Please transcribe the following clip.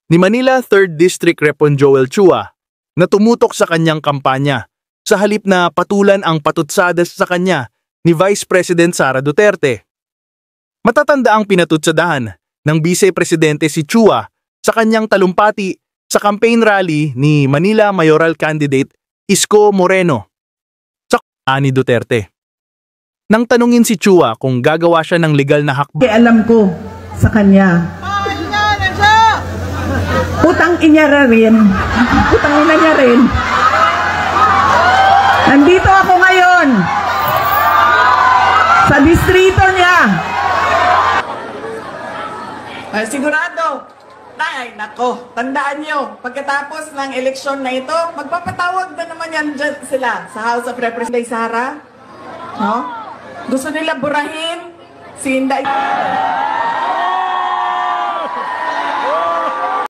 ni Manila 3rd District Rep. Joel Chua na tumutok sa kanyang kampanya sa halip na patulan ang patutsadas sa kanya ni Vice President Sara Duterte. Matatanda ang pinatutsadahan ng Vice Presidente si Chua sa kanyang talumpati sa campaign rally ni Manila Mayoral Candidate Isko Moreno sa ni Duterte. Nang tanungin si Chua kung gagawa siya ng legal na hakbang, alam ko sa kanya. Putang ina rin. Putang ina niya rin. Nandito ako ngayon sa distrito niya. Sigurado. Ay, nako, tandaan nyo, pagkatapos ng eleksyon na ito, magpapatawag na naman yan dyan sila sa House of Representatives. Sara, no? Gusto nila burahin si Inday.